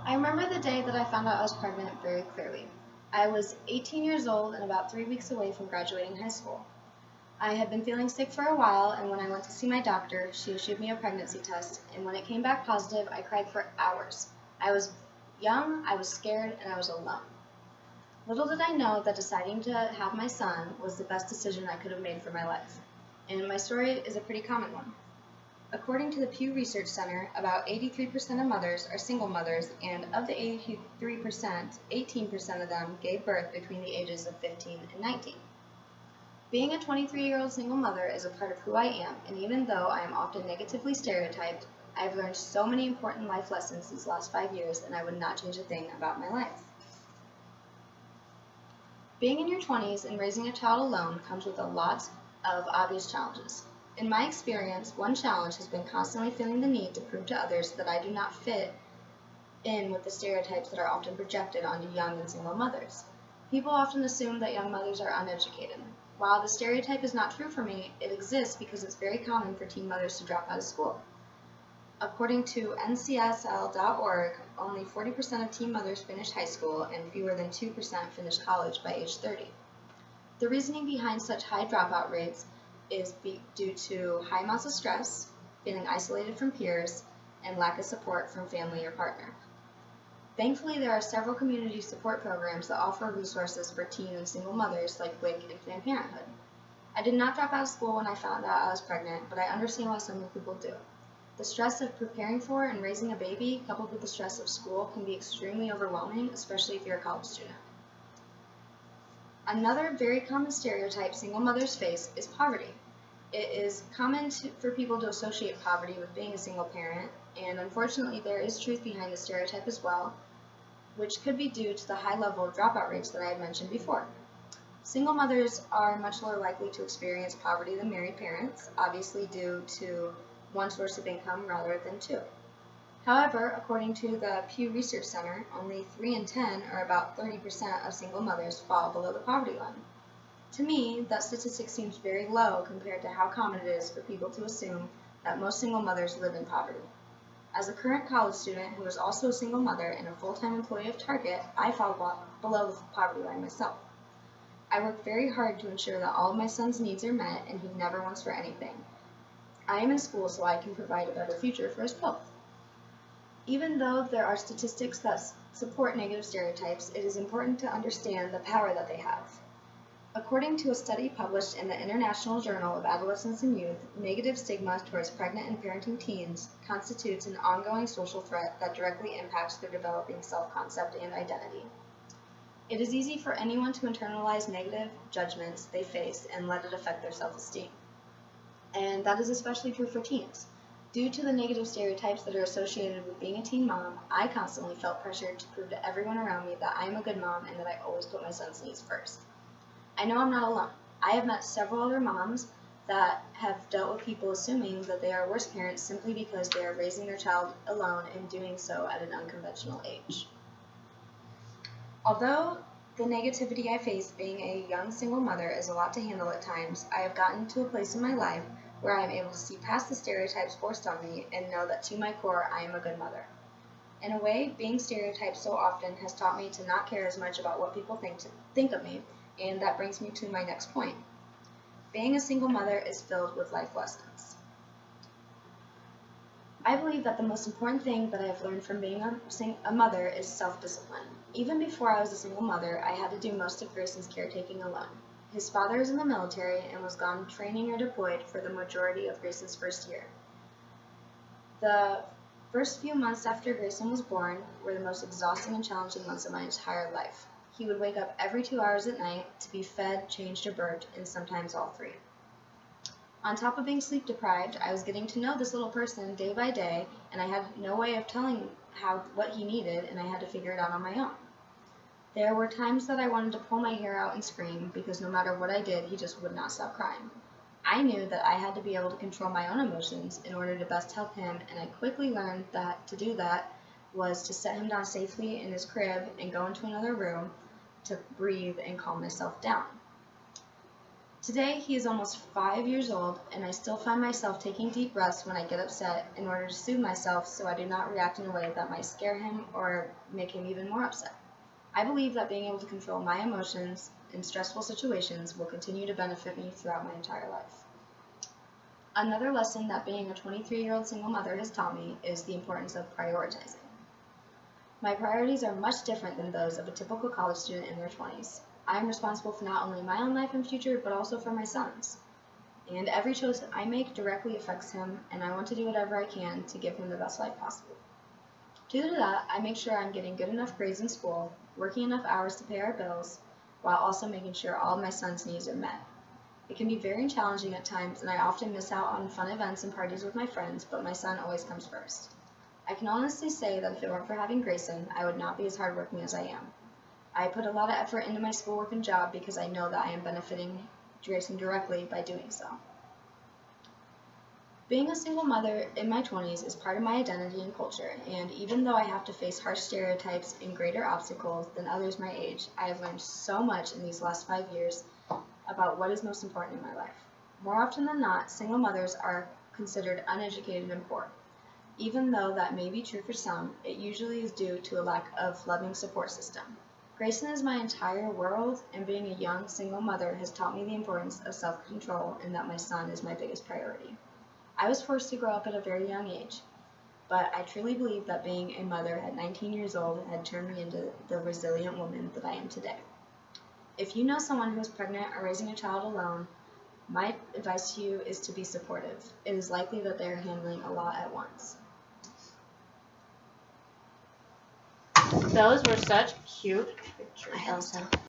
I remember the day that I found out I was pregnant very clearly. I was 18 years old and about 3 weeks away from graduating high school. I had been feeling sick for a while, and when I went to see my doctor, she issued me a pregnancy test, and when it came back positive, I cried for hours. I was young, I was scared, and I was alone. Little did I know that deciding to have my son was the best decision I could have made for my life. And my story is a pretty common one. According to the Pew Research Center, about 83% of mothers are single mothers, and of the 83%, 18% of them gave birth between the ages of 15 and 19. Being a 23-year-old single mother is a part of who I am, and even though I am often negatively stereotyped, I have learned so many important life lessons these last 5 years, and I would not change a thing about my life. Being in your 20s and raising a child alone comes with a lot of obvious challenges. In my experience, one challenge has been constantly feeling the need to prove to others that I do not fit in with the stereotypes that are often projected onto young and single mothers. People often assume that young mothers are uneducated. While the stereotype is not true for me, it exists because it's very common for teen mothers to drop out of school. According to NCSL.org, only 40% of teen mothers finish high school and fewer than 2% finish college by age 30. The reasoning behind such high dropout rates is due to high amounts of stress, feeling isolated from peers, and lack of support from family or partner. Thankfully, there are several community support programs that offer resources for teen and single mothers like WIC and Planned Parenthood. I did not drop out of school when I found out I was pregnant, but I understand why so many people do. The stress of preparing for and raising a baby, coupled with the stress of school, can be extremely overwhelming, especially if you're a college student. Another very common stereotype single mothers face is poverty. It is common for people to associate poverty with being a single parent, and unfortunately there is truth behind the stereotype as well, which could be due to the high level of dropout rates that I had mentioned before. Single mothers are much more likely to experience poverty than married parents, obviously due to one source of income rather than two. However, according to the Pew Research Center, only 3 in 10, or about 30% of single mothers, fall below the poverty line. To me, that statistic seems very low compared to how common it is for people to assume that most single mothers live in poverty. As a current college student who is also a single mother and a full-time employee of Target, I fall below the poverty line myself. I work very hard to ensure that all of my son's needs are met, and he never wants for anything. I am in school so I can provide a better future for us both. Even though there are statistics that support negative stereotypes, it is important to understand the power that they have. According to a study published in the International Journal of Adolescence and Youth, negative stigma towards pregnant and parenting teens constitutes an ongoing social threat that directly impacts their developing self-concept and identity. It is easy for anyone to internalize negative judgments they face and let it affect their self-esteem. And that is especially true for teens. Due to the negative stereotypes that are associated with being a teen mom, I constantly felt pressured to prove to everyone around me that I am a good mom and that I always put my son's needs first. I know I'm not alone. I have met several other moms that have dealt with people assuming that they are worse parents simply because they are raising their child alone and doing so at an unconventional age. Although the negativity I face being a young single mother is a lot to handle at times, I have gotten to a place in my life where I am able to see past the stereotypes forced on me and know that to my core I am a good mother. In a way, being stereotyped so often has taught me to not care as much about what people think of me, and that brings me to my next point. Being a single mother is filled with life lessons. I believe that the most important thing that I have learned from being a mother is self-discipline. Even before I was a single mother, I had to do most of Grayson's caretaking alone. His father is in the military and was gone training or deployed for the majority of Grayson's first year. The first few months after Grayson was born were the most exhausting and challenging months of my entire life. He would wake up every 2 hours at night to be fed, changed, or burped, and sometimes all three. On top of being sleep deprived, I was getting to know this little person day by day, and I had no way of telling what he needed, and I had to figure it out on my own. There were times that I wanted to pull my hair out and scream because no matter what I did, he just would not stop crying. I knew that I had to be able to control my own emotions in order to best help him, and I quickly learned that to do that was to set him down safely in his crib and go into another room to breathe and calm myself down. Today, he is almost 5 years old, and I still find myself taking deep breaths when I get upset in order to soothe myself so I do not react in a way that might scare him or make him even more upset. I believe that being able to control my emotions in stressful situations will continue to benefit me throughout my entire life. Another lesson that being a 23-year-old single mother has taught me is the importance of prioritizing. My priorities are much different than those of a typical college student in their 20s. I am responsible for not only my own life and future, but also for my son's. And every choice I make directly affects him, and I want to do whatever I can to give him the best life possible. Due to that, I make sure I'm getting good enough grades in school, working enough hours to pay our bills, while also making sure all of my son's needs are met. It can be very challenging at times, and I often miss out on fun events and parties with my friends, but my son always comes first. I can honestly say that if it weren't for having Grayson, I would not be as hardworking as I am. I put a lot of effort into my schoolwork and job because I know that I am benefiting Grayson directly by doing so. Being a single mother in my 20s is part of my identity and culture, and even though I have to face harsh stereotypes and greater obstacles than others my age, I have learned so much in these last 5 years about what is most important in my life. More often than not, single mothers are considered uneducated and poor. Even though that may be true for some, it usually is due to a lack of loving support system. Grayson is my entire world, and being a young single mother has taught me the importance of self-control and that my son is my biggest priority. I was forced to grow up at a very young age, but I truly believe that being a mother at 19 years old had turned me into the resilient woman that I am today. If you know someone who is pregnant or raising a child alone, my advice to you is to be supportive. It is likely that they are handling a lot at once. Those were such cute pictures. I hope so.